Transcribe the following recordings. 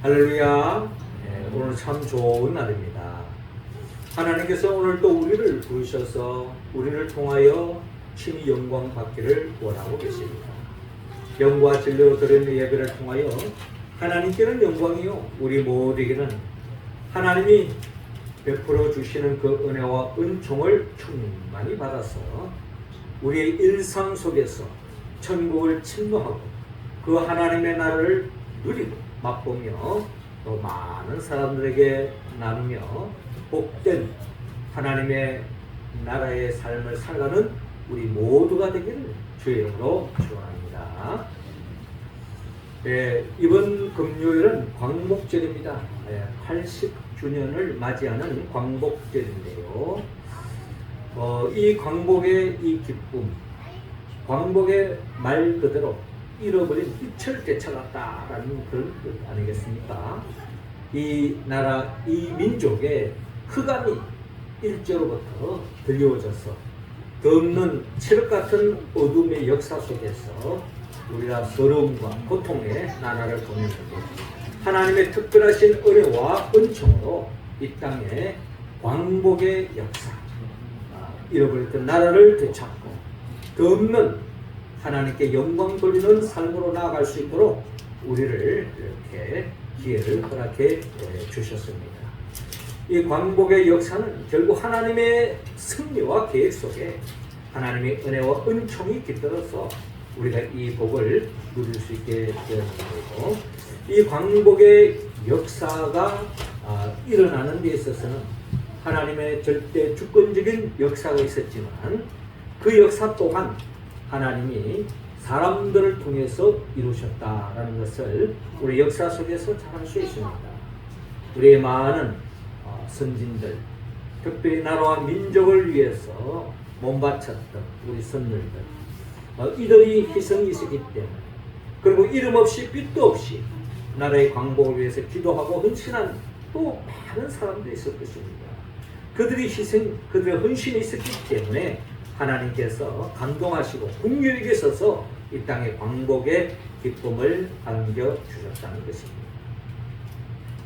할렐루야. 오늘 참 좋은 날입니다. 하나님께서 오늘 또 우리를 부르셔서 우리를 통하여 친히 영광 받기를 원하고 계십니다. 영과 진리로 드리는 예배를 통하여 하나님께는 영광이요, 우리 모두에게는 하나님이 베풀어 주시는 그 은혜와 은총을 충만히 받아서 우리의 일상 속에서 천국을 침노하고 그 하나님의 나라를 누리고 맛보며 또 많은 사람들에게 나누며 복된 하나님의 나라의 삶을 살아가는 우리 모두가 되기를 주의 이름으로 축원합니다. 이번 금요일은 광복절입니다. 80주년을 맞이하는 광복절인데요. 이 광복의 이 기쁨, 광복의 말 그대로 잃어버린 빛을 되찾았다라는 그런 뜻 아니겠습니까? 이 나라, 이 민족의 흑암이 일제로부터 드리워져서 덮는 칠흑 같은 어둠의 역사 속에서 우리가 서러움과 고통의 나라를 보내고 하나님의 특별하신 은혜와 은총으로 이 땅에 광복의 역사, 잃어버렸던 나라를 되찾고 덮는 하나님께 영광 돌리는 삶으로 나아갈 수 있도록 우리를 이렇게 기회를 허락해 주셨습니다. 이 광복의 역사는 결국 하나님의 승리와 계획 속에 하나님의 은혜와 은총이 깃들어서 우리가 이 복을 누릴 수 있게 되었고, 이 광복의 역사가 일어나는 데 있어서는 하나님의 절대 주권적인 역사가 있었지만 그 역사 또한 하나님이 사람들을 통해서 이루셨다라는 것을 우리 역사 속에서 잘 알 수 있습니다. 우리의 많은 선진들, 특별히 나라와 민족을 위해서 몸바쳤던 우리 선들들, 이들이 희생이 있었기 때문에, 그리고 이름 없이 빛도 없이 나라의 광복을 위해서 기도하고 헌신한 또 많은 사람들이 있을 것입니다. 그들의 희생, 그들의 헌신이 있었기 때문에 하나님께서 감동하시고 국률이 계셔서 이 땅에 광복의 기쁨을 안겨주셨다는 것입니다.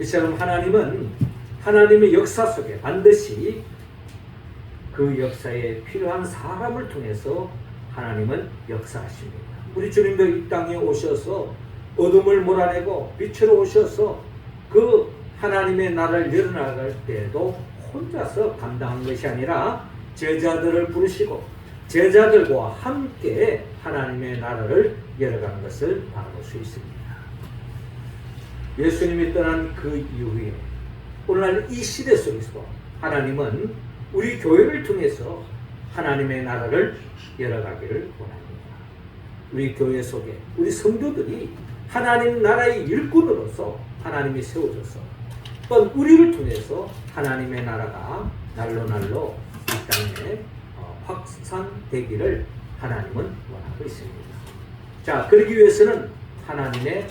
이처럼 하나님은 하나님의 역사 속에 반드시 그 역사에 필요한 사람을 통해서 하나님은 역사하십니다. 우리 주님도 이 땅에 오셔서 어둠을 몰아내고 빛으로 오셔서 그 하나님의 나라를 열어나갈 때에도 혼자서 감당한 것이 아니라 제자들을 부르시고 제자들과 함께 하나님의 나라를 열어가는 것을 바라볼 수 있습니다. 예수님이 떠난 그 이후에 오늘날 이 시대 속에서도 하나님은 우리 교회를 통해서 하나님의 나라를 열어가기를 원합니다. 우리 교회 속에 우리 성도들이 하나님 나라의 일꾼으로서 하나님이 세워져서 또 우리를 통해서 하나님의 나라가 날로 날로 이 땅에 확산되기를 하나님은 원하고 있습니다. 자, 그러기 위해서는 하나님의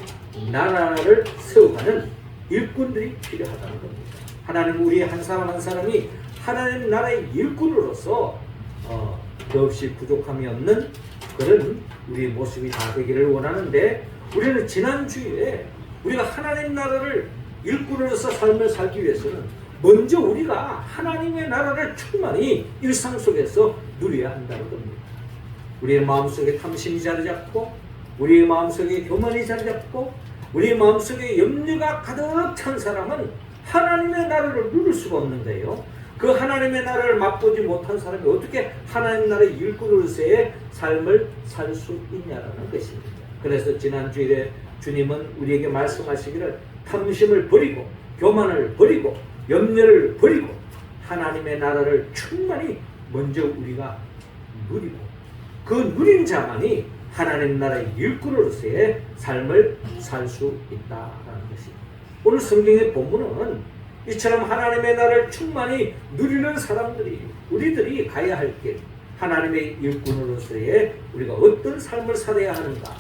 나라를 세워가는 일꾼들이 필요하다는 겁니다. 하나님 우리 한 사람 한 사람이 하나님 나라의 일꾼으로서 더없이 부족함이 없는 그런 우리의 모습이 다 되기를 원하는데, 우리는 지난주에 우리가 하나님 나라를 일꾼으로서 삶을 살기 위해서는 먼저 우리가 하나님의 나라를 충만히 일상 속에서 누려야 한다는 겁니다. 우리의 마음속에 탐심이 자리 잡고 우리의 마음속에 교만이 자리 잡고 우리의 마음속에 염려가 가득 찬 사람은 하나님의 나라를 누릴 수가 없는데요. 그 하나님의 나라를 맛보지 못한 사람이 어떻게 하나님 나라의 일꾼으로서의 삶을 살 수 있냐라는 것입니다. 그래서 지난주일에 주님은 우리에게 말씀하시기를 탐심을 버리고 교만을 버리고 염려를 버리고 하나님의 나라를 충만히 먼저 우리가 누리고 그 누린 자만이 하나님 나라의 일꾼으로서의 삶을 살 수 있다라는 것입니다. 오늘 성경의 본문은 이처럼 하나님의 나라를 충만히 누리는 사람들이, 우리들이 가야 할 길, 하나님의 일꾼으로서의 우리가 어떤 삶을 살아야 하는가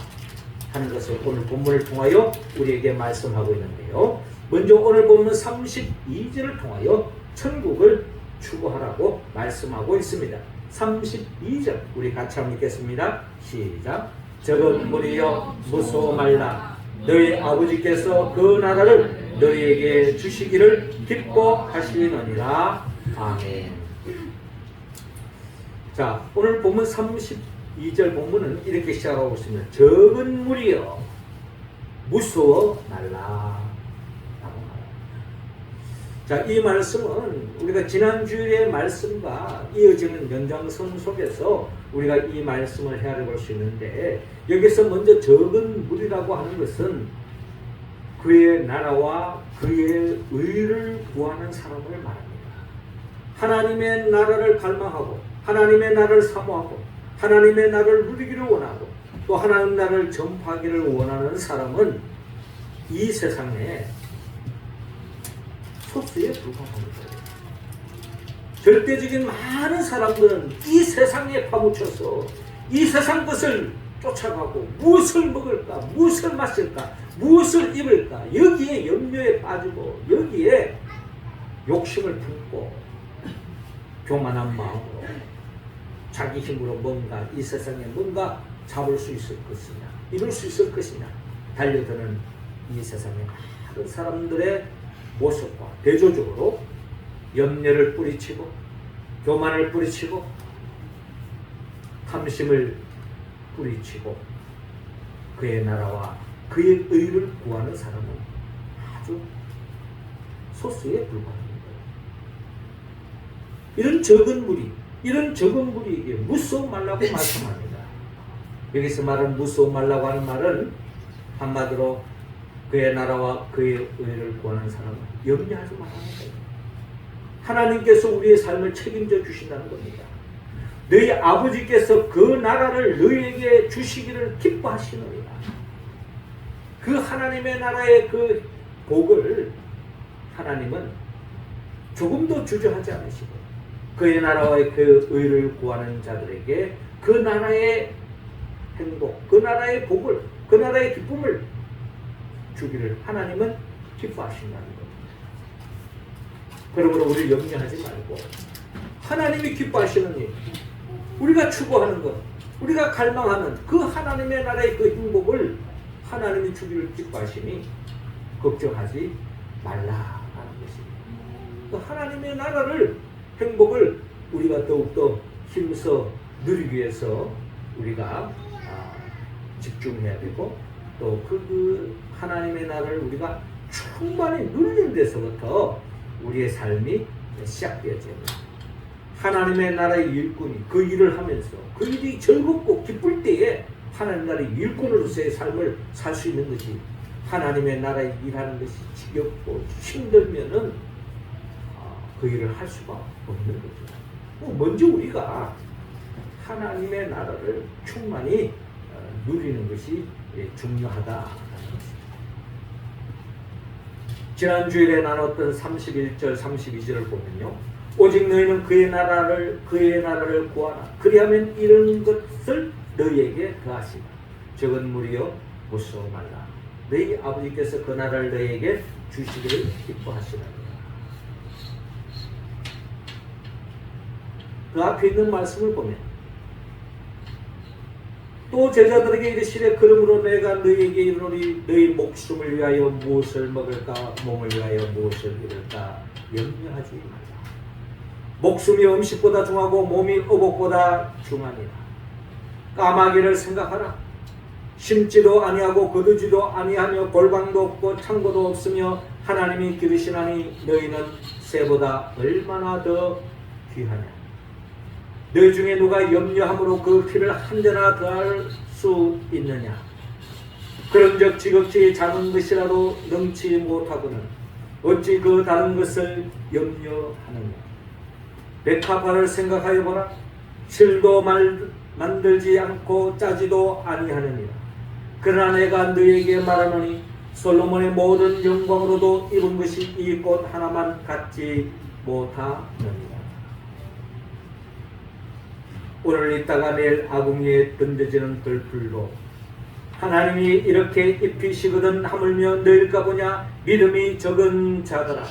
하는 것을 오늘 본문을 통하여 우리에게 말씀하고 있는데요. 먼저 오늘 본문 32절을 통하여 천국을 추구하라고 말씀하고 있습니다. 32절 우리 같이 한번 읽겠습니다. 시작. 저것 무리여 무서워 말라. 너희 아버지께서 그 나라를 너희에게 주시기를 기뻐하시느니라. 아멘. 자, 오늘 본문 32절 본문은 이렇게 시작하고 있습니다. 적은 무리여 무서워 말라. 자, 이 말씀은 우리가 지난 주일의 말씀과 이어지는 연장선 속에서 우리가 이 말씀을 헤아려 볼 수 있는데, 여기서 먼저 적은 무리라고 하는 것은 그의 나라와 그의 의를 구하는 사람을 말합니다. 하나님의 나라를 갈망하고 하나님의 나라를 사모하고 하나님의 나라를 누리기를 원하고 또 하나님 나라를 전파하기를 원하는 사람은 이 세상에 소수에 불과합니다. 절대적인 많은 사람들은 이 세상에 파묻혀서 이 세상 것을 쫓아가고 무엇을 먹을까, 무엇을 마실까, 무엇을 입을까, 여기에 염려에 빠지고 여기에 욕심을 품고 교만한 마음으로 자기 힘으로 뭔가 이 세상에 뭔가 잡을 수 있을 것이냐, 이룰 수 있을 것이냐 달려드는 이 세상의 많은 사람들의 모습과 대조적으로 염려를 뿌리치고 교만을 뿌리치고 탐심을 뿌리치고 그의 나라와 그의 의를 구하는 사람은 아주 소수에 불과합니다. 이런 적은 무리에게 무서워 말라고 말씀합니다. 여기서 말하는 무서워 말라고 하는 말은 한마디로 그의 나라와 그의 의를 구하는 사람은 염려하지 말라는 거예요. 하나님께서 우리의 삶을 책임져 주신다는 겁니다. 너희 아버지께서 그 나라를 너희에게 주시기를 기뻐하시느니라. 그 하나님의 나라의 그 복을 하나님은 조금도 주저하지 않으시고 그의 나라와의 그 의를 구하는 자들에게 그 나라의 행복, 그 나라의 복을, 그 나라의 기쁨을 주기를 하나님은 기뻐하신다는 겁니다. 그러므로 우리 염려하지 말고 하나님이 기뻐하시는 일, 우리가 추구하는 것, 우리가 갈망하는 그 하나님의 나라의 그 행복을 하나님이 주기를 기뻐하시니 걱정하지 말라라는 것입니다. 그 하나님의 나라를, 행복을 우리가 더욱더 힘써 누리기 위해서 우리가 집중해야 되고 또 그 하나님의 나라를 우리가 충만히 누리는 데서부터 우리의 삶이 시작되어집니다. 하나님의 나라의 일꾼이 그 일을 하면서 그 일이 즐겁고 기쁠 때에 하나님 나라의 일꾼으로서의 삶을 살 수 있는 것이, 하나님의 나라에 일하는 것이 지겹고 힘들면은 그 일을 할 수가 없는 거죠. 먼저 우리가 하나님의 나라를 충만히 누리는 것이 중요하다는 것입니다. 지난 주일에 나눴던 31절, 32절을 보면요, 오직 너희는 그의 나라를 구하라. 그리하면 이런 것을 너희에게 더하시라. 적은 무리여 무서워 말라. 너희 아버지께서 그 나라를 너희에게 주시기를 기뻐하시라. 그 앞에 있는 말씀을 보면 또 제자들에게 이르시되 그러므로 내가 너희에게 이르노니 너희 목숨을 위하여 무엇을 먹을까, 몸을 위하여 무엇을 잃을까 염려하지 말라. 목숨이 음식보다 중하고 몸이 의복보다 중하니라. 까마귀를 생각하라. 심지도 아니하고 거두지도 아니하며 골방도 없고 창고도 없으며 하나님이 기르시나니 너희는 새보다 얼마나 더 귀하냐. 너희 중에 누가 염려함으로 그 피를 한 대나 더할 수 있느냐. 그런즉 지극히 작은 것이라도 넘지 못하고는 어찌 그 다른 것을 염려하느냐. 백합화를 생각하여 보라. 실도 만들지 않고 짜지도 아니하느니라. 그러나 내가 너희에게 말하노니 솔로몬의 모든 영광으로도 입은 것이 이 꽃 하나만 갖지 못하느니라. 오늘 있다가 내일 아궁이에 던져지는 들풀로 하나님이 이렇게 입히시거든 하물며 너희일까 보냐. 믿음이 적은 자들아,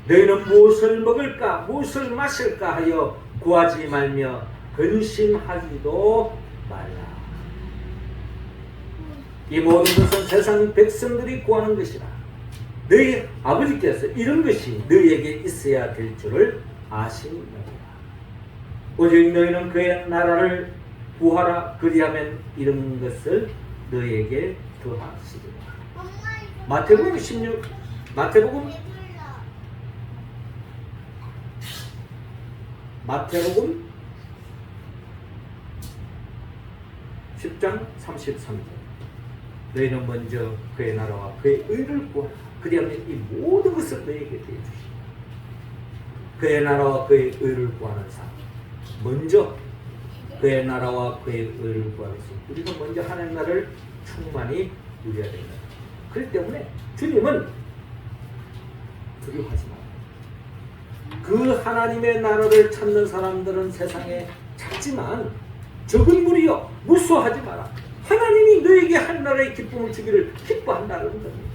너희는 무엇을 먹을까 무엇을 마실까 하여 구하지 말며 근심하지도 말라. 이 모든 것은 세상 백성들이 구하는 것이라. 너희 아버지께서 이런 것이 너희에게 있어야 될 줄을 아시느니라. 오직 너희는 그의 나라를 구하라. 그리하면 이런 것을 너희에게 더하시리라. 마태복음 16 마태복음 10장 33절. 너희는 먼저 그의 나라와 그의 의를 구하라. 그리하면 이 모든 것을 너희에게 더해주시리라. 그의 나라와 그의 의를 구하는 삶. 먼저 그의 나라와 그의 의를 구하는 삶. 우리가 먼저 하나님 나라를 충만히 누려야 된다. 그렇기 때문에 주님은 두려워하지 마라. 그 하나님의 나라를 찾는 사람들은 세상에 찾지만 적은 무리여 무서워하지 마라. 하나님이 너에게 한 나라의 기쁨을 주기를 기뻐한다는 겁니다.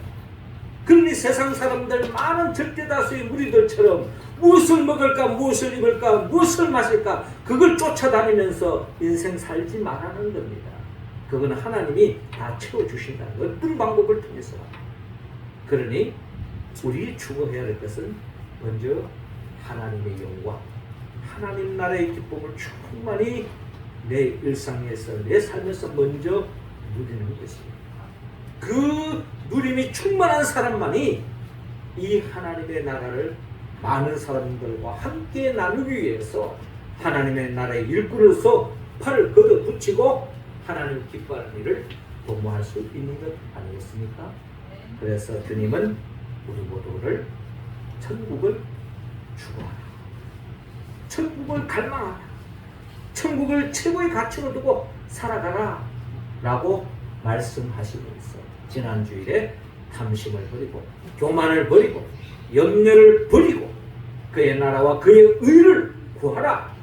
그러니 세상 사람들 많은 절대다수의 무리들처럼 무엇을 먹을까, 무엇을 입을까, 무엇을 마실까 그걸 쫓아다니면서 인생 살지 말라는 겁니다. 그건 하나님이 다 채워주신다는 어떤 방법을 통해서. 그러니 우리 추구해야 할 것은 먼저 하나님의 영광, 하나님 나라의 기쁨을 충만히 내 일상에서, 내 삶에서 먼저 누리는 것입니다. 그 누림이 충만한 사람만이 이 하나님의 나라를 많은 사람들과 함께 나누기 위해서 하나님의 나라의 일꾼으로서 팔을 걷어붙이고 하나님을 기뻐하는 일을 도모할 수 있는 것 아니겠습니까? 그래서 주님은 우리 모두를 천국을 추구하라, 천국을 갈망하라, 천국을 최고의 가치로 두고 살아가라 라고 말씀하시면서 지난주일에 탐심을 버리고 교만을 버리고 염려를 버리고 그의 나라와 그의 의를 구하라.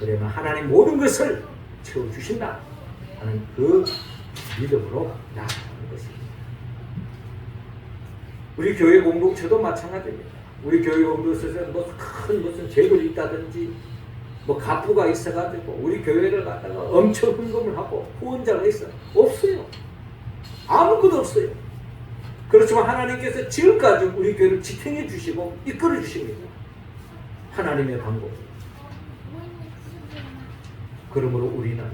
그러면 하나님 모든 것을 채워주신다 하는 그 믿음으로 나아가는 것입니다. 우리 교회 공동체도 마찬가지입니다. 우리 교회 공동체에서 큰 무슨 재물이 있다든지 가부가 있어가지고 우리 교회를 갖다가 엄청 헌금을 하고 후원자가 있어. 없어요. 아무것도 없어요. 그렇지만 하나님께서 지금까지 우리 교회를 지탱해 주시고 이끌어 주십니다. 하나님의 방법. 그러므로 우리는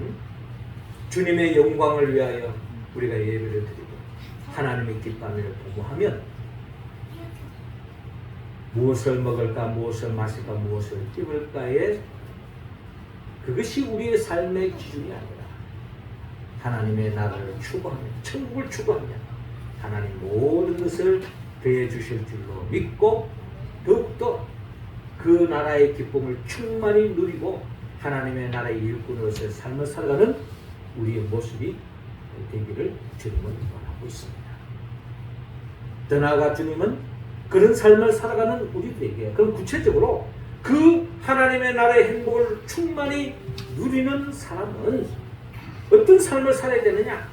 주님의 영광을 위하여 우리가 예배를 드리고 하나님의 기쁨을 도모하면 무엇을 먹을까, 무엇을 마실까, 무엇을 입을까에 그것이 우리의 삶의 기준이 아니라 하나님의 나라를 추구하며 천국을 추구하며 하나님 모든 것을 더해 주실 줄로 믿고 더욱더 그 나라의 기쁨을 충만히 누리고 하나님의 나라의 일꾼으로서의 삶을 살아가는 우리의 모습이 되기를 주님은 원하고 있습니다. 더 나아가 주님은 그런 삶을 살아가는 우리들에게, 그럼 구체적으로 그 하나님의 나라의 행복을 충만히 누리는 사람은 어떤 삶을 살아야 되느냐?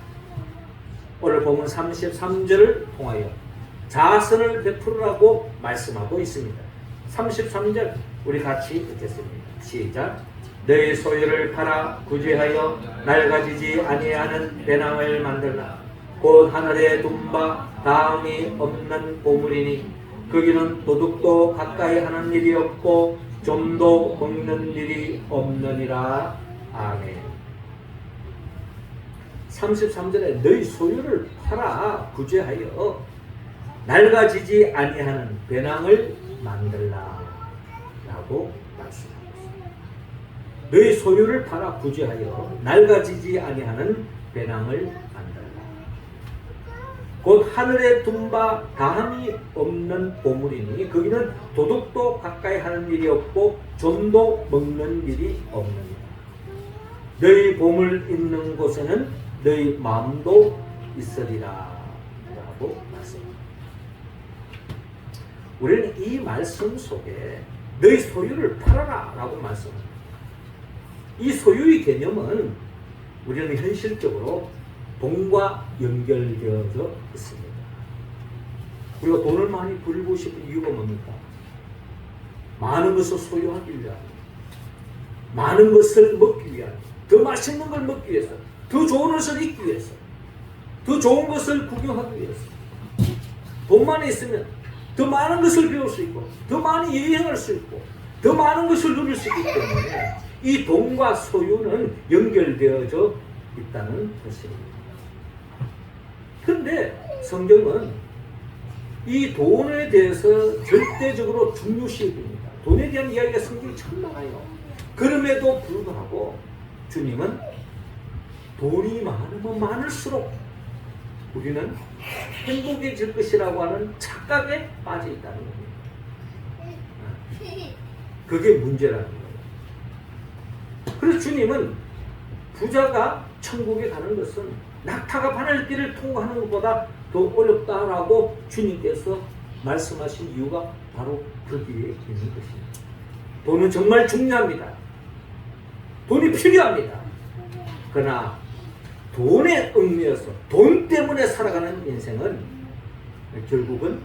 오늘 본문 33절을 통하여 자선을 베풀으라고 말씀하고 있습니다. 33절 우리 같이 읽겠습니다. 시작. 너희 소유를 팔아 구제하여 낡아지지 아니하는 배낭을 만들라. 곧 하늘에 둔 바 다음이 없는 보물이니 거기는 도둑도 가까이 하는 일이 없고 좀도 먹는 일이 없느니라. 아멘. 33절에 너희 소유를 팔아 구제하여 낡아지지 아니하는 배낭을 만들라 라고 말씀하고 있습니다. 너희 소유를 팔아 구제하여 낡아지지 아니하는 배낭을 만들라. 곧 하늘에 둔 바 다함이 없는 보물이니 거기는 도둑도 가까이 하는 일이 없고 좀도 먹는 일이 없느니라. 너희 보물 있는 곳에는 너희 마음도 있으리라 라고 말씀합니다. 우리는 이 말씀 속에 너희 소유를 팔아라 라고 말씀합니다. 이 소유의 개념은 우리는 현실적으로 돈과 연결되어져 있습니다. 우리가 돈을 많이 벌고 싶은 이유가 뭡니까? 많은 것을 소유하기 위한, 많은 것을 먹기 위한, 더 맛있는 걸 먹기 위해서, 더 좋은 옷을 입기 위해서, 더 좋은 것을 구경하기 위해서, 돈만 있으면 더 많은 것을 배울 수 있고, 더 많이 여행할 수 있고, 더 많은 것을 누릴 수 있기 때문에 이 돈과 소유는 연결되어져 있다는 것입니다. 그런데 성경은 이 돈에 대해서 절대적으로 중요시 여깁니다. 돈에 대한 이야기가 성경에 참 많아요. 그럼에도 불구하고 주님은 돈이 많으면 많을수록 우리는 행복해질 것이라고 하는 착각에 빠져 있다는 겁니다. 그게 문제라는 거예요. 그래서 주님은 부자가 천국에 가는 것은 낙타가 바늘길을 통과하는 것보다 더 어렵다라고 주님께서 말씀하신 이유가 바로 거기에 있는 것입니다. 돈은 정말 중요합니다. 돈이 필요합니다. 그러나 돈에 얽매여서 돈 때문에 살아가는 인생은 결국은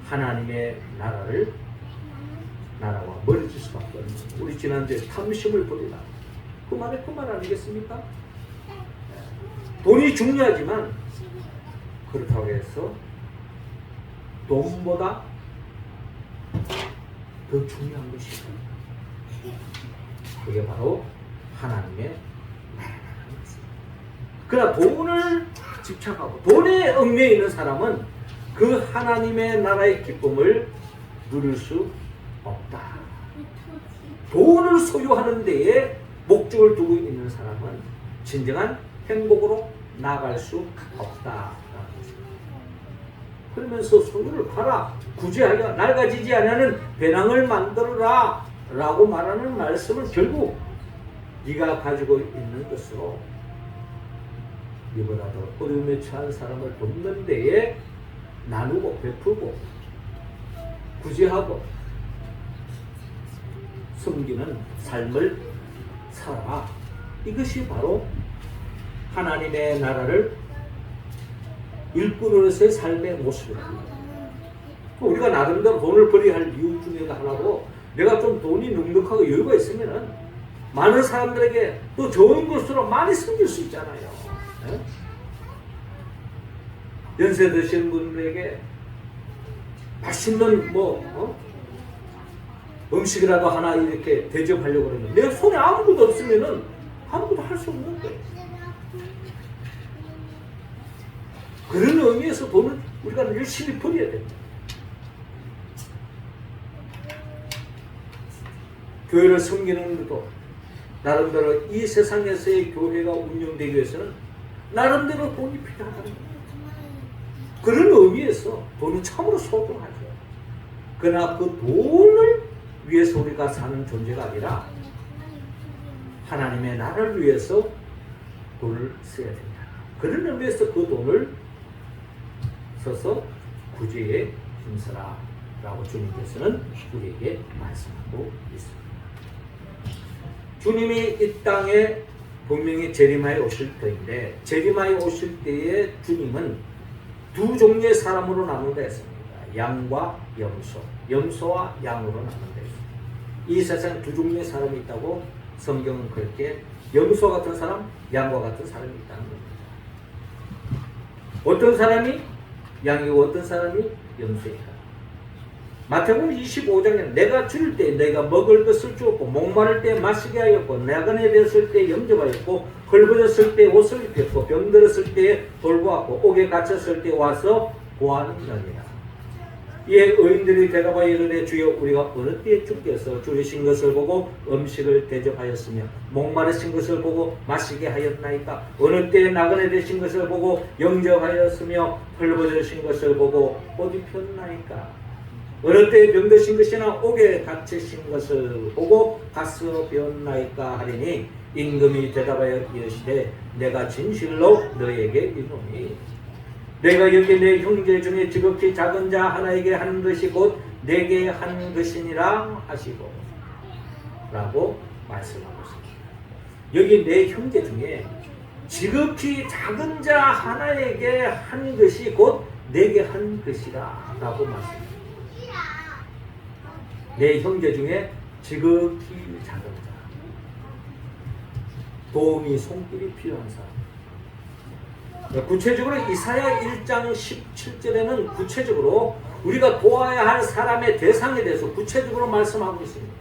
하나님의 나라와 멀어질 수밖에 없는 거예요. 우리 지난주에 탐심을 버리라. 그 말이 그 말 아니겠습니까? 돈이 중요하지만 그렇다고 해서 돈보다 더 중요한 것이 있어요. 그게 바로 하나님의 나라라는 것입니다. 그러나 돈을 집착하고 돈에 얽매여 있는 사람은 그 하나님의 나라의 기쁨을 누릴 수 없다. 돈을 소유하는 데에 목적을 두고 있는 사람은 진정한 행복으로 나아갈 수 없다. 그러면서 소유를 팔아 구제하여 낡아지지 않는 배낭을 만들어라 라고 말하는 말씀은 결국 네가 가지고 있는 것으로 이보다 더 어려움에 처한 사람을 돕는 데에 나누고 베풀고 구제하고 섬기는 삶을 살아라. 이것이 바로 하나님의 나라를 일꾼으로서의 삶의 모습입니다. 우리가 나름대로 돈을 벌여야 할 이유 중에 하나로 내가 좀 돈이 넉넉하고 여유가 있으면은 많은 사람들에게 또 좋은 것으로 많이 섬길 수 있잖아요. 네? 연세 드신 분들에게 맛있는 음식이라도 하나 이렇게 대접하려고 그러면 내 손에 아무것도 없으면은 아무것도 할 수 없는 거예요. 그런 의미에서 돈을 우리가 열심히 벌여야 됩니다. 교회를 섬기는 것도 나름대로 이 세상에서의 교회가 운영되기 위해서는 나름대로 돈이 필요하다는 거예요. 그런 의미에서 돈은 참으로 소중하죠. 그러나 그 돈을 위해서 우리가 사는 존재가 아니라 하나님의 나라를 위해서 돈을 써야 된다. 그런 의미에서 그 돈을 써서 구제에 힘써라 라고 주님께서는 우리에게 말씀하고 있습니다. 주님이 이 땅에 분명히 재림하에 오실 때인데 재림하에 오실 때에 주님은 두 종류의 사람으로 나눈다 했습니다. 양과 염소, 염소와 양으로 나눈다 했습니다. 이 세상에 두 종류의 사람이 있다고 성경은 그렇게 염소 같은 사람, 양과 같은 사람이 있다는 겁니다. 어떤 사람이 양이고 어떤 사람이 염소이다. 마태복음 25장에 내가 줄 때 내가 먹을 것을 주었고 목마를 때 마시게 하였고 나그네 되었을 때 영접하였고 헐벗었을 때 옷을 입혔고 병들었을 때 돌보았고 옥에 갇혔을 때 와서 보았느니라. 이에 의인들이 대답하여 이르되 주여 우리가 어느 때에 주께서 줄이신 것을 보고 음식을 대접하였으며 목마르신 것을 보고 마시게 하였나이까? 어느 때에 나그네 되신 것을 보고 영접하였으며 헐벗으신 것을 보고 옷 입혔나이까? 어느 때에 병드신 것이나 옥에 갇히신 것을 보고 가서 배웠나이까 하리니 임금이 대답하여 이르시되 내가 진실로 너에게 이르노니 내가 여기 내 형제 중에 지극히 작은 자 하나에게 한 것이 곧 내게 한 것이니라 하시고 라고 말씀하고 있습니다. 여기 내 형제 중에 지극히 작은 자 하나에게 한 것이 곧 내게 한 것이라 라고 말씀합니다. 내 형제 중에 지극히 작은 자, 도움이 손길이 필요한 사람, 구체적으로 이사야 1장 17절에는 구체적으로 우리가 도와야 할 사람의 대상에 대해서 구체적으로 말씀하고 있습니다.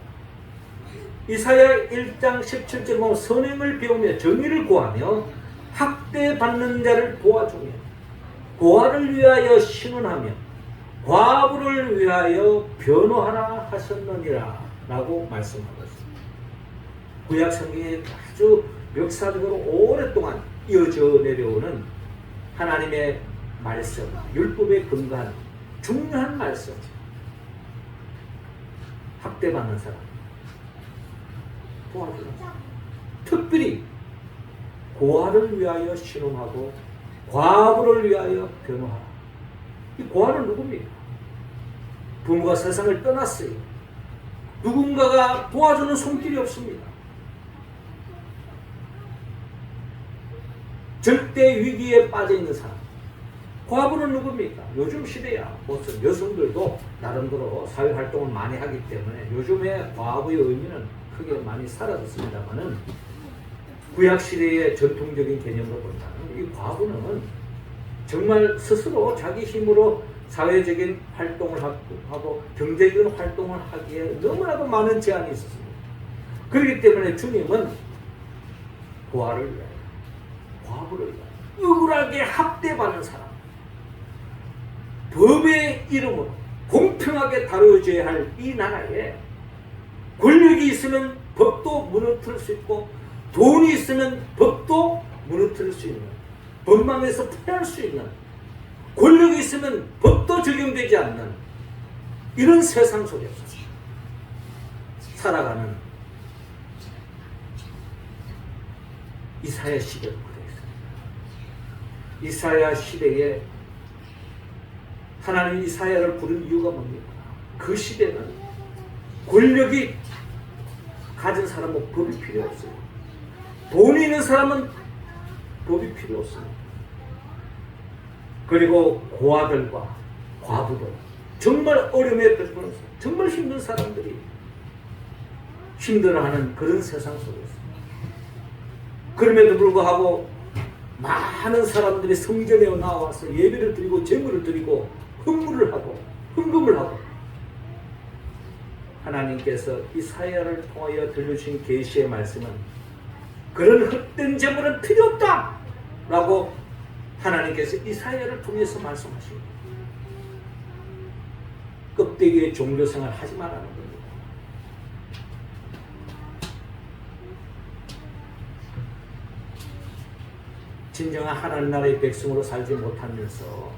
이사야 1장 17절 보면 선행을 배우며 정의를 구하며 학대받는 자를 도와주며 고아를 위하여 신원하며 과부를 위하여 변호하라 하셨느니라 라고 말씀하고 있습니다. 구약 성경에 아주 역사적으로 오랫동안 이어져 내려오는 하나님의 말씀, 율법의 근간, 중요한 말씀. 학대받는 사람 도와주라. 특별히 고아를 위하여 신원하고 과부를 위하여 변호하라. 이 고아는 누굽니까? 부모가 세상을 떠났어요. 누군가가 도와주는 손길이 없습니다. 절대 위기에 빠져 있는 사람. 과부는 누굽니까? 요즘 시대야 무슨 여성들도 나름대로 사회활동을 많이 하기 때문에 요즘에 과부의 의미는 크게 많이 사라졌습니다만은 구약시대의 전통적인 개념으로 본다면 이 과부는 정말 스스로 자기 힘으로 사회적인 활동을 하고 경제적인 활동을 하기에 너무나도 많은 제한이 있었습니다. 그렇기 때문에 주님은 고아를 위하여 과부를 위하여 억울하게 학대받는 사람, 법의 이름으로 공평하게 다뤄져야 할 이 나라에 권력이 있으면 법도 무너뜨릴 수 있고 돈이 있으면 법도 무너뜨릴 수 있는, 법망에서 피할 수 있는, 권력이 있으면 법도 적용되지 않는 이런 세상 속에서 살아가는 이사야 시대로 그려 있습니다. 이사야 시대에 하나님 이사야를 부른 이유가 뭡니까? 그 시대는 권력이 가진 사람은 법이 필요 없어요. 돈이 있는 사람은 법이 필요 없습니다. 그리고 고아들과 과부들, 정말 어려움에 빠지는 정말 힘든 사람들이 힘들어하는 그런 세상 속에서 그럼에도 불구하고 많은 사람들이 성전에 나와서 예배를 드리고 제물을 드리고 헌물을 하고 헌금을 하고 하나님께서 이사야를 통하여 들려주신 계시의 말씀은 그런 헛된 제물은 필요 없다 라고 하나님께서 이사야를 통해서 말씀하십니다. 껍데기의 종교생활 하지 말라는 겁니다. 진정한 하나님 나라의 백성으로 살지 못하면서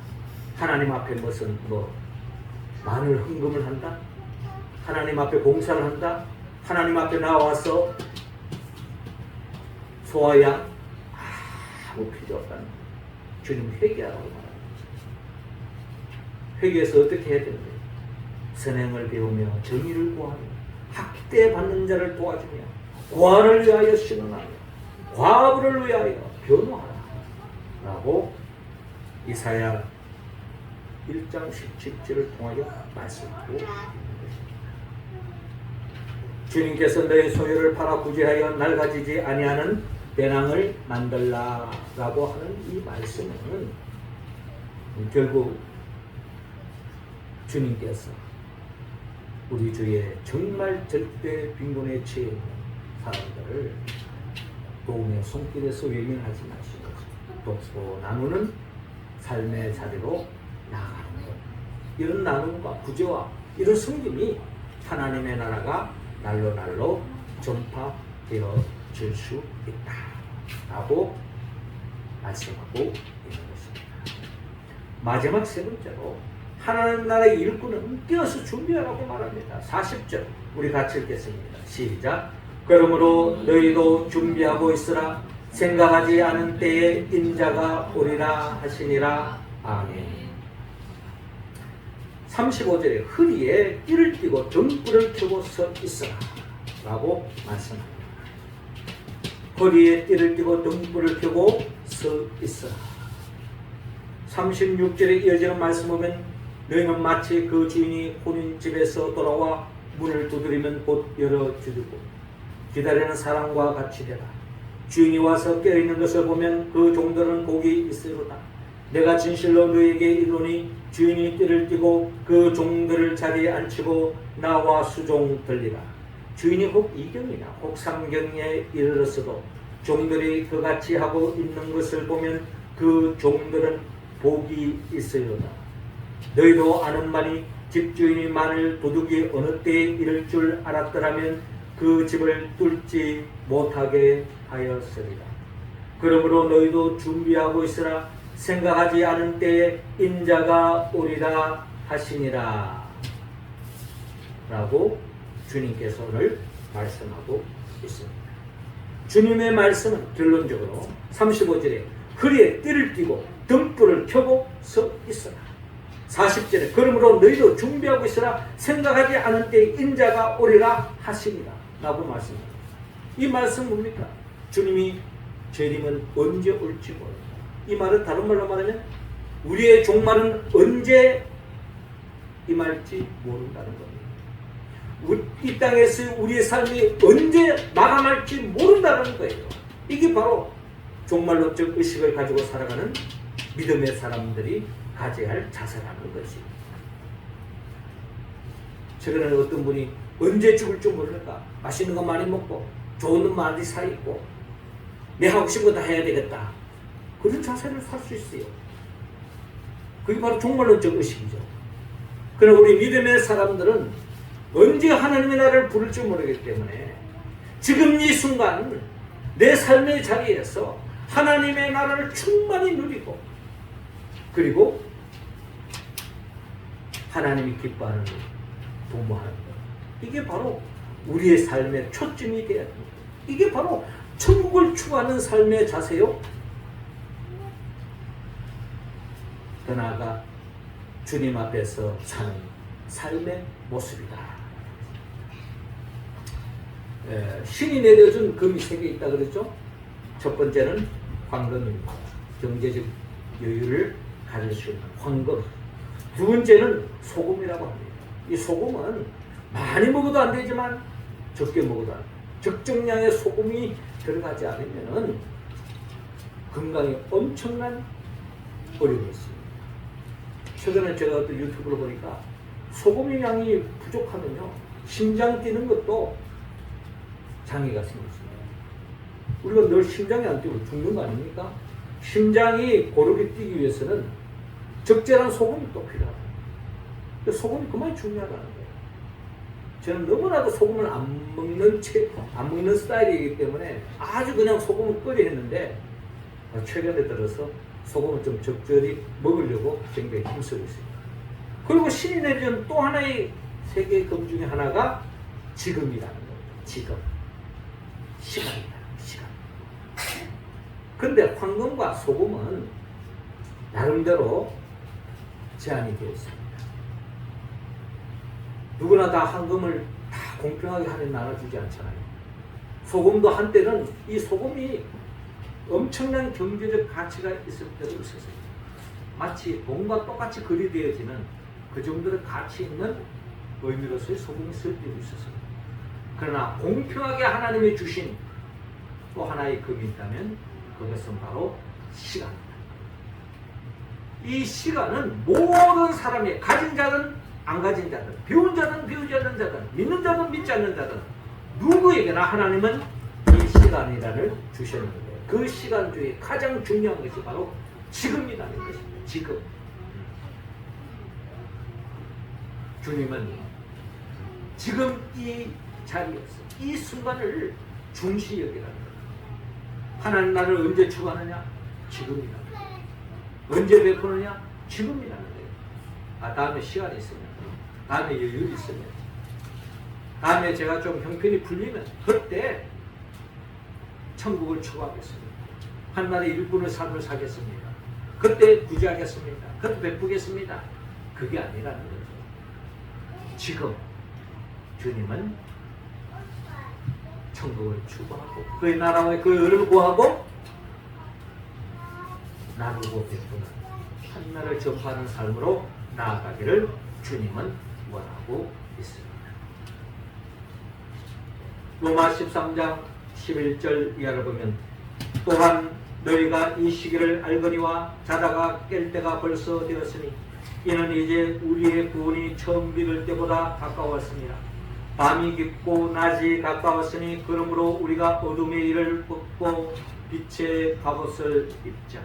하나님 앞에 무슨 많은 헌금을 한다? 하나님 앞에 봉사를 한다? 하나님 앞에 나와서 소화야 아무 필요 없다는 주님 회개하라고 말합니다. 회개해서 어떻게 해야 되는데? 선행을 배우며 정의를 구하며 학대받는 자를 도와주며 고아를 위하여 신원하며 과부를 위하여 변호하라 라고 이사야 1장 17절을 통하여 말씀하고 있는 것입니다. 주님께서 너의 소유를 팔아 구제하여 낡아지지 아니하는 배낭을 만들라 라고 하는 이 말씀은 결국 주님께서 우리 주의 정말 절대 빈곤에 처해 있는 사람들을 도움의 손길에서 외면하지 마시고 돕고 나누는 삶의 자리로 나아가는 것, 이런 나눔과 구제와 이런 섬김이 하나님의 나라가 날로 날로 전파되어질 수 있다 라고 말씀하고 있는 것입니다. 마지막 세 번째로 하나님 나라의 일꾼은 뛰어서 준비하라고 말합니다. 40절 우리 같이 읽겠습니다. 시작. 그러므로 너희도 준비하고 있으라. 생각하지 않은 때에 인자가 오리라 하시니라. 아멘. 35절에 허리에 띠를 띠고 등불을 켜고 서 있으라 라고 말씀합니다. 허리에 띠를 띠고 등불을 켜고 서 있으라. 36절에 이어지는 말씀 보면 너희는 마치 그 주인이 혼인집에서 돌아와 문을 두드리면 곧 열어주고 기다리는 사람과 같이 되라. 주인이 와서 깨어있는 것을 보면 그 종들은 복이 있으로다. 내가 진실로 너에게 이르노니 주인이 띠를 띠고 그 종들을 자리에 앉히고 나와 수종 들리라. 주인이 혹 이경이나 혹 삼경에 이르렀어도 종들이 그같이 하고 있는 것을 보면 그 종들은 복이 있으리로다. 너희도 아는 바니 집주인이 만일 도둑이 어느 때에 이를 줄 알았더라면 그 집을 뚫지 못하게 하였으리라. 그러므로 너희도 준비하고 있으라. 생각하지 않은 때에 인자가 오리라 하시니라. 라고 주님께서 오늘 말씀하고 있습니다. 주님의 말씀은 결론적으로 35절에 허리에 띠를 띠고 등불을 켜고 서 있어라. 40절에 그러므로 너희도 준비하고 있으라. 생각하지 않은 때에 인자가 오리라 하시니라. 라고 말씀합니다. 이 말씀 뭡니까? 주님이 재림은 언제 올지 모른다. 이 말은 다른 말로 말하면 우리의 종말은 언제 임할지 모른다는 겁니다. 이 땅에서 우리의 삶이 언제 마감할지 모른다는 거예요. 이게 바로 종말론적 의식을 가지고 살아가는 믿음의 사람들이 가져야 할 자세라는 것입니다. 최근에 어떤 분이 언제 죽을 줄 모르니까 맛있는 거 많이 먹고 좋은 거 많이 사 입고 내 하고 싶은 거 다 해야 되겠다. 그런 자세를 살 수 있어요. 그게 바로 종말론적 의식이죠. 그러나 우리 믿음의 사람들은 언제 하나님의 나라를 부를지 모르기 때문에 지금 이 순간 내 삶의 자리에서 하나님의 나라를 충만히 누리고 그리고 하나님이 기뻐하는 일, 도모하는 것. 이게 바로 우리의 삶의 초점이 되어야 합니다. 이게 바로 천국을 추구하는 삶의 자세요. 더 나아가 주님 앞에서 사는 삶의 모습이다. 신이 내려준 금이 3개 있다 그랬죠? 첫 번째는 황금입니다. 경제적 여유를 가질 수 있는 황금. 두 번째는 소금이라고 합니다. 이 소금은 많이 먹어도 안 되지만 적게 먹어도 안 돼요. 적정량의 소금이 들어가지 않으면 건강에 엄청난 어려움이 있습니다. 최근에 제가 또 유튜브를 보니까 소금의 양이 부족하면요 심장 뛰는 것도 장애가 생겼습니다. 우리가 늘 심장이 안 뛰고 죽는 거 아닙니까? 심장이 고르게 뛰기 위해서는 적절한 소금이 또 필요하다. 소금이 그만이 중요하다는 거예요. 저는 너무나도 소금을 안 먹는 스타일이기 때문에 아주 그냥 소금을 끓여 했는데 최근에 들어서 소금을 좀 적절히 먹으려고 굉장히 힘쓰고 있습니다. 그리고 신이 내려준 또 하나의 3개의 금 중에 하나가 지금이라는 거예요. 지금. 시간이다. 시간. 근데 황금과 소금은 나름대로 제한이 되어 있습니다. 누구나 다 황금을 다 공평하게 하면 나눠주지 않잖아요. 소금도 한때는 이 소금이 엄청난 경제적 가치가 있을 때도 있었어요. 마치 돈과 똑같이 거래되어지는 그 정도의 가치 있는 의미로서의 소금이 쓸 때도 있었어요. 그러나 공평하게 하나님이 주신 또 하나의 금이 있다면 그것은 바로 시간입니다. 이 시간은 모든 사람이 가진 자든 안 가진 자든 배운 자든 배우지 않는 자든 믿는 자든 믿지 않는 자든 누구에게나 하나님은 이 시간이란을 주셨는데 그 시간 중에 가장 중요한 것이 바로 지금이라는 것입니다. 지금. 주님은 지금 이 자리에서 이 순간을 중시 여기라는 거예요. 하나님 나를 언제 추구하느냐? 지금이라는 거예요. 언제 베푸느냐? 지금이라는 거예요. 다음에 시간이 있으면, 다음에 여유가 있으면, 다음에 제가 좀 형편이 풀리면 그때 천국을 추구하겠습니다. 한나라의 일꾼의 삶을 사겠습니다. 그때 구제하겠습니다. 그때 베푸겠습니다. 그게 아니라는 거죠. 지금 주님은 천국을 추구하고 그의 나라와 그의 의를 구하고 나누고 베푸는 한나라를 전파하는 삶으로 나아가기를 주님은 원하고 있습니다. 로마 13장 11절 이하를 보면 또한 너희가 이 시기를 알거니와 자다가 깰 때가 벌써 되었으니 이는 이제 우리의 구원이 처음 믿을 때보다 가까웠습니다. 밤이 깊고 낮이 가까웠으니 그러므로 우리가 어둠의 일을 벗고 빛의 갑옷을 입자.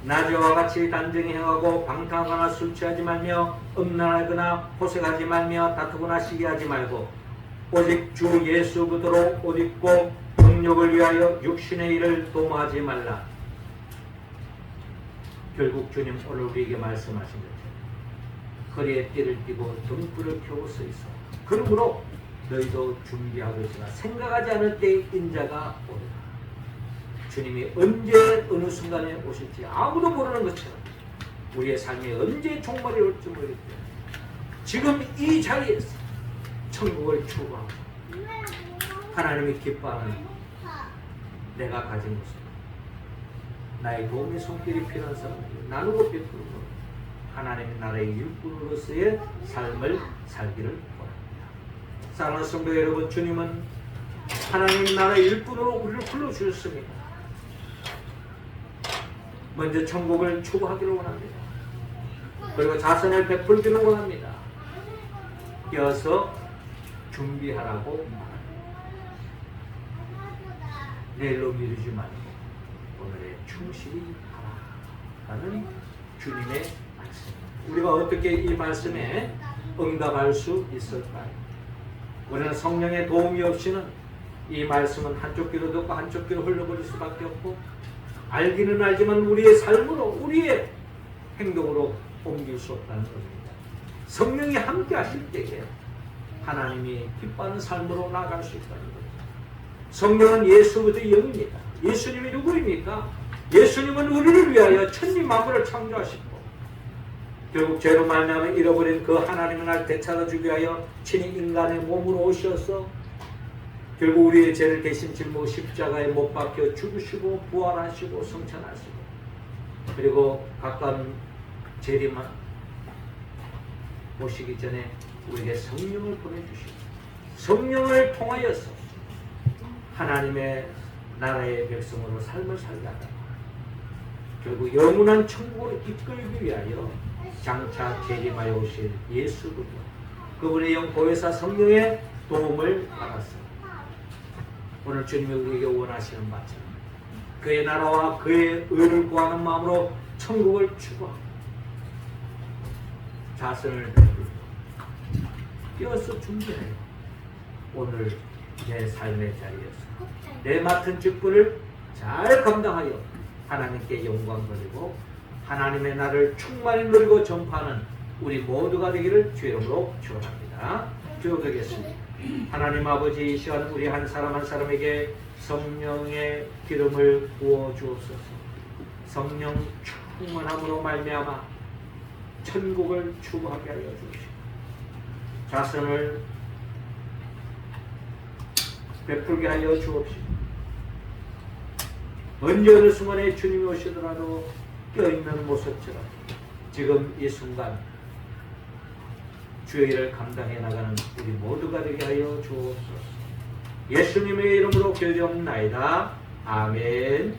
낮에와 같이 단정히 행하고 방탕하거나 술 취하지 말며 음란하거나 호색하지 말며 다투거나 시기하지 말고 오직 주 예수 그대로 옷 입고 정욕을 위하여 육신의 일을 도모하지 말라. 결국 주님 오늘 우리에게 말씀하신 것처럼 허리에 띠를 띠고 등불을 켜고 서 있어. 그러므로 너희도 준비하고 있으나 생각하지 않을 때의 인자가 오리라. 주님이 언제 어느 순간에 오실지 아무도 모르는 것처럼 우리의 삶이 언제 종말이 올지 모르기 때문에 지금 이 자리에서 천국을 추구하고 하나님이 기뻐하는 내가 가진 것을 나의 도움의 손길이 필요한 사람에게 나누고 베푸고 하나님의 나라의 일꾼으로서의 삶을 살기를 원합니다. 사랑하는 성도 여러분, 주님은 하나님의 나라의 일꾼으로 우리를 불러주셨습니다. 먼저 천국을 추구하기를 원합니다. 그리고 자선을 베풀기를 원합니다. 이어서 준비하라고 말합니다. 내일로 미루지 말고 오늘에 충실히 하라라는 주님의 말씀. 우리가 어떻게 이 말씀에 응답할 수 있을까요? 우리는 성령의 도움이 없이는 이 말씀은 한쪽 귀로 듣고 한쪽 귀로 흘러버릴 수밖에 없고 알기는 알지만 우리의 삶으로 우리의 행동으로 옮길 수 없다는 겁니다. 성령이 함께 하실 때에 하나님이 기뻐하는 삶으로 나아갈 수 있다는 겁니다. 성령은 예수부터의 영입니다. 예수님이 누구입니까? 예수님은 우리를 위하여 천지 만물을 창조하시고 결국 죄로 말미암아 잃어버린 그 하나님의 날 되찾아주기 위하여 친히 인간의 몸으로 오셔서 결국 우리의 죄를 대신 짊어 십자가에 못 박혀 죽으시고 부활하시고 성천하시고 그리고 가까운 재림만 오시기 전에 우리에게 성령을 보내주시고 성령을 통하여서 하나님의 나라의 백성으로 삶을 살게 하다 결국 영원한 천국으로 이끌기 위하여 장차 재림하여 오실 예수 그분의 영 보혜사 성령의 도움을 받았습니다. 오늘 주님이 우리에게 원하시는 바처럼 그의 나라와 그의 의를 구하는 마음으로 천국을 추구하고 자선을 베풀고 뛰어서 준비해요. 오늘 내 삶의 자리에서 내 맡은 직분을 잘 감당하여 하나님께 영광 돌리고 하나님의 나를 충만히 누리고 전파하는 우리 모두가 되기를 주의 이름으로 축원합니다. 기도드리겠습니다. 하나님 아버지, 이 시간 우리 한 사람 한 사람에게 성령의 기름을 부어 주옵소서. 성령 충만함으로 말미암아 천국을 추구하게 하여 주시고 자선을 베풀게 하여 주옵시고 언제 어느 순간에 주님이 오시더라도 껴있는 모습처럼 지금 이 순간 주의 일을 감당해 나가는 우리 모두가 되게 하여 주옵소서. 예수님의 이름으로 기도하옵나이다. 아멘.